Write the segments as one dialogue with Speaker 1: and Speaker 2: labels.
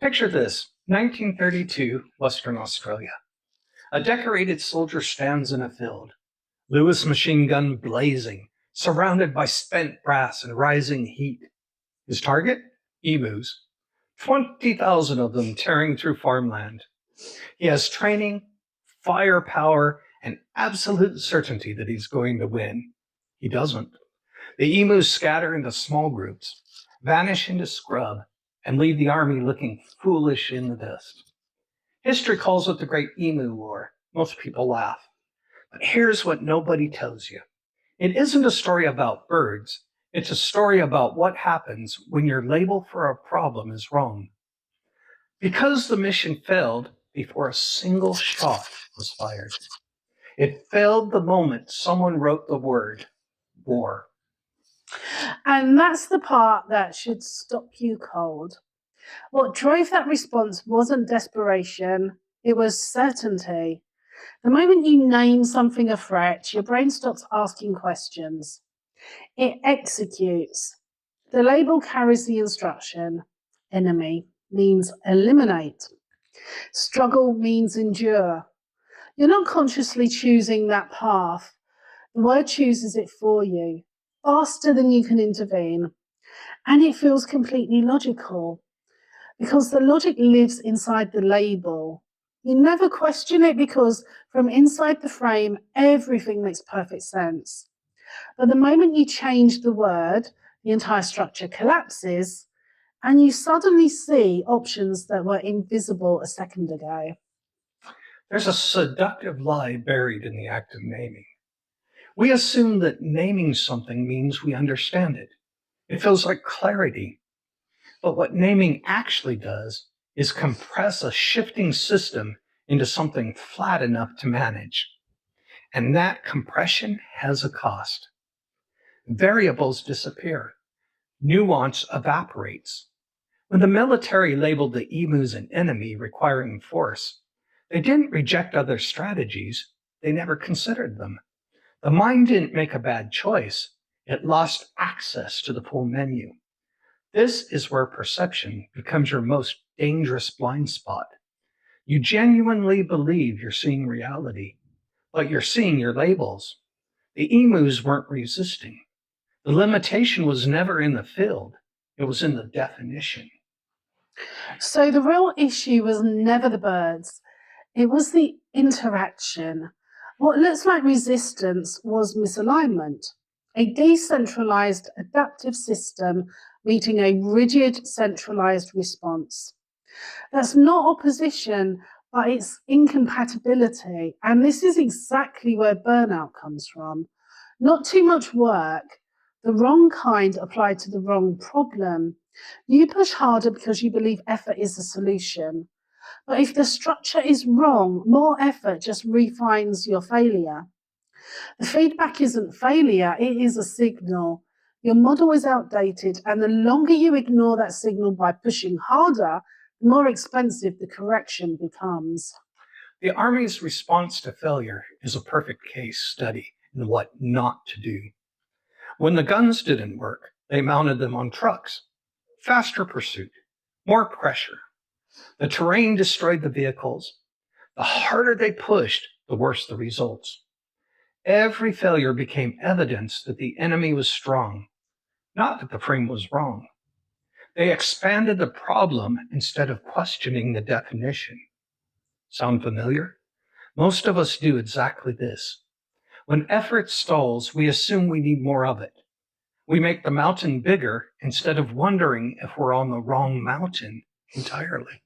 Speaker 1: Picture this, 1932, Western Australia. A decorated soldier stands in a field, Lewis machine gun blazing, surrounded by spent brass and rising heat. His target? Emus. 20,000 of them tearing through farmland. He has training, firepower, and absolute certainty that he's going to win. He doesn't. The emus scatter into small groups, vanish into scrub, and leave the army looking foolish in the dust. History calls it the Great Emu War. Most people laugh. But here's what nobody tells you. It isn't a story about birds. It's a story about what happens when your label for a problem is wrong. Because the mission failed before a single shot was fired. It failed the moment someone wrote the word war.
Speaker 2: And that's the part that should stop you cold. What drove that response wasn't desperation, it was certainty. The moment you name something a threat, your brain stops asking questions. It executes. The label carries the instruction. Enemy means eliminate. Struggle means endure. You're not consciously choosing that path. The word chooses it for you, faster than you can intervene. And it feels completely logical because the logic lives inside the label. You never question it because from inside the frame, everything makes perfect sense. But the moment you change the word, the entire structure collapses and you suddenly see options that were invisible a second ago.
Speaker 1: There's a seductive lie buried in the act of naming. We assume that naming something means we understand it. It feels like clarity. But what naming actually does is compress a shifting system into something flat enough to manage. And that compression has a cost. Variables disappear. Nuance evaporates. When the military labeled the emus an enemy requiring force, they didn't reject other strategies. They never considered them. The mind didn't make a bad choice. It lost access to the full menu. This is where perception becomes your most dangerous blind spot. You genuinely believe you're seeing reality, but you're seeing your labels. The emus weren't resisting. The limitation was never in the field. It was in the definition.
Speaker 2: So the real issue was never the birds. It was the interaction. What looks like resistance was misalignment, a decentralized adaptive system meeting a rigid centralized response. That's not opposition, but it's incompatibility. And this is exactly where burnout comes from. Not too much work, the wrong kind applied to the wrong problem. You push harder because you believe effort is the solution. But if the structure is wrong, more effort just refines your failure. The feedback isn't failure, it is a signal. Your model is outdated, and the longer you ignore that signal by pushing harder, the more expensive the correction becomes.
Speaker 1: The Army's response to failure is a perfect case study in what not to do. When the guns didn't work, they mounted them on trucks. Faster pursuit, more pressure. The terrain destroyed the vehicles. The harder they pushed, the worse the results. Every failure became evidence that the enemy was strong, not that the frame was wrong. They expanded the problem instead of questioning the definition. Sound familiar? Most of us do exactly this. When effort stalls, we assume we need more of it. We make the mountain bigger instead of wondering if we're on the wrong mountain entirely.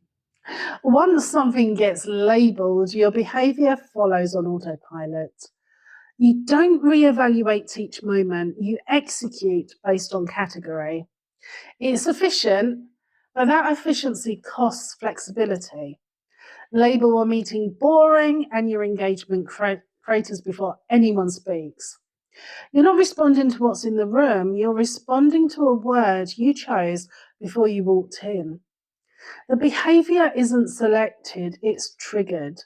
Speaker 2: Once something gets labelled, your behaviour follows on autopilot. You don't reevaluate each moment, you execute based on category. It's efficient, but that efficiency costs flexibility. Label a meeting boring and your engagement craters before anyone speaks. You're not responding to what's in the room, you're responding to a word you chose before you walked in. The behaviour isn't selected, it's triggered.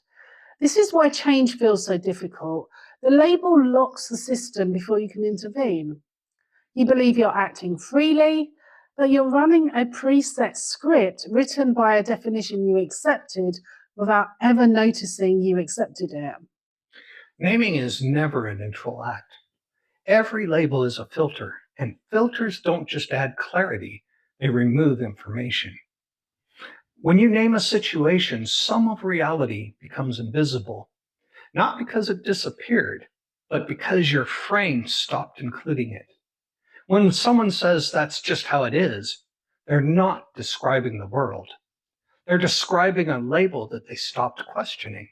Speaker 2: This is why change feels so difficult. The label locks the system before you can intervene. You believe you're acting freely, but you're running a preset script written by a definition you accepted without ever noticing you accepted it.
Speaker 1: Naming is never a neutral act. Every label is a filter, and filters don't just add clarity, they remove information. When you name a situation, some of reality becomes invisible, not because it disappeared, but because your frame stopped including it. When someone says that's just how it is, they're not describing the world. They're describing a label that they stopped questioning.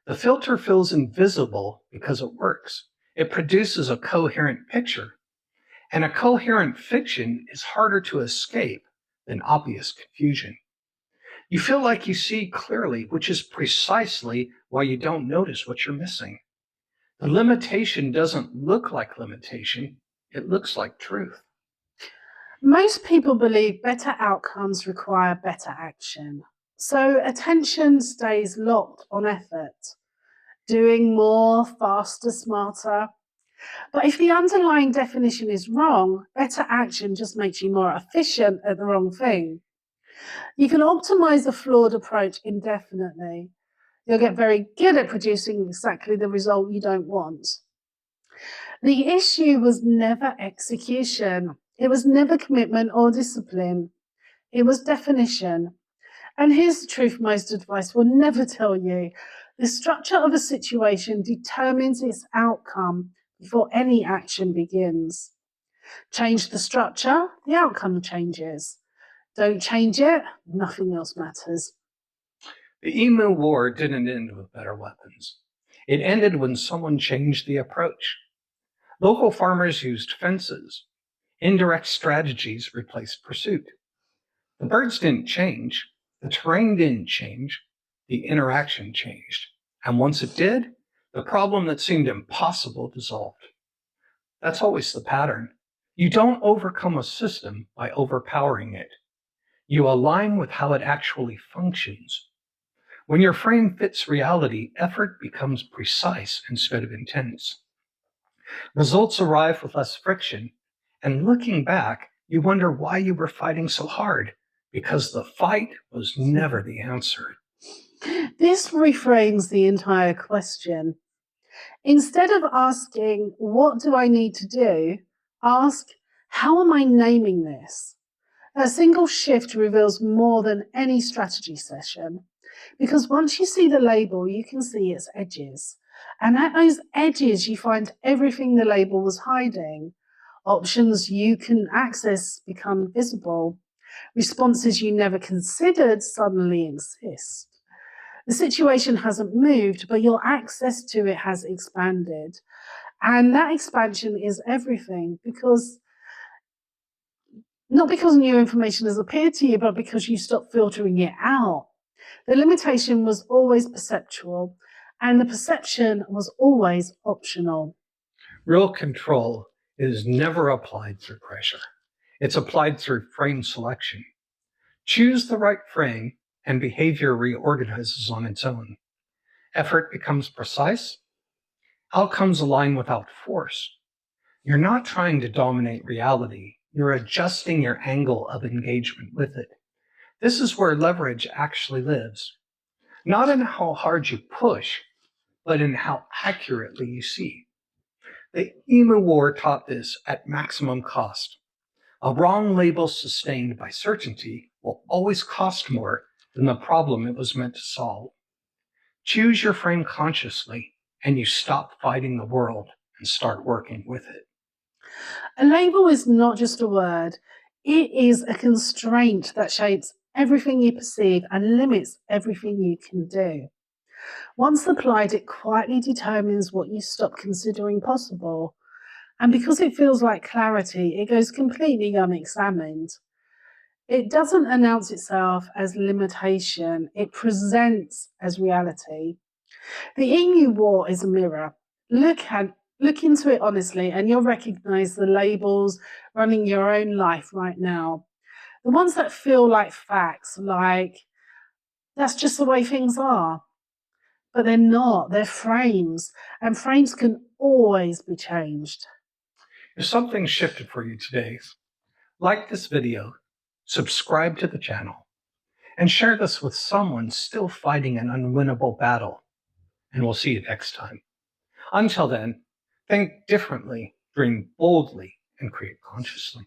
Speaker 1: The filter feels invisible because it works. It produces a coherent picture. And a coherent fiction is harder to escape than obvious confusion. You feel like you see clearly, which is precisely why you don't notice what you're missing. The limitation doesn't look like limitation, it looks like truth.
Speaker 2: Most people believe better outcomes require better action. So attention stays locked on effort, doing more, faster, smarter. But if the underlying definition is wrong, better action just makes you more efficient at the wrong thing. You can optimize a flawed approach indefinitely. You'll get very good at producing exactly the result you don't want. The issue was never execution. It was never commitment or discipline. It was definition. And here's the truth most advice will never tell you. The structure of a situation determines its outcome before any action begins. Change the structure, the outcome changes. Don't change it, nothing else matters.
Speaker 1: The Emu War didn't end with better weapons. It ended when someone changed the approach. Local farmers used fences. Indirect strategies replaced pursuit. The birds didn't change. The terrain didn't change. The interaction changed. And once it did, the problem that seemed impossible dissolved. That's always the pattern. You don't overcome a system by overpowering it. You align with how it actually functions. When your frame fits reality, effort becomes precise instead of intense. Results arrive with less friction, and looking back, you wonder why you were fighting so hard, because the fight was never the answer.
Speaker 2: This reframes the entire question. Instead of asking, what do I need to do? Ask, how am I naming this? A single shift reveals more than any strategy session, because once you see the label, you can see its edges. And at those edges, you find everything the label was hiding. Options you can access become visible. Responses you never considered suddenly exist. The situation hasn't moved, but your access to it has expanded. And that expansion is everything, because not because new information has appeared to you, but because you stopped filtering it out. The limitation was always perceptual, and the perception was always optional.
Speaker 1: Real control is never applied through pressure. It's applied through frame selection. Choose the right frame, and behavior reorganizes on its own. Effort becomes precise. Outcomes align without force. You're not trying to dominate reality. You're adjusting your angle of engagement with it. This is where leverage actually lives. Not in how hard you push, but in how accurately you see. The Emu War taught this at maximum cost. A wrong label sustained by certainty will always cost more than the problem it was meant to solve. Choose your frame consciously, and you stop fighting the world and start working with it.
Speaker 2: A label is not just a word, it is a constraint that shapes everything you perceive and limits everything you can do. Once applied, it quietly determines what you stop considering possible. And because it feels like clarity, it goes completely unexamined. It doesn't announce itself as limitation, it presents as reality. The Emu War is a mirror. Look into it honestly, and you'll recognize the labels running your own life right now. The ones that feel like facts, like that's just the way things are. But they're not, they're frames, and frames can always be changed.
Speaker 1: If something shifted for you today, Like this video, subscribe to the channel, and share this with someone still fighting an unwinnable battle. And we'll see you next time. Until then, think differently, dream boldly, and create consciously.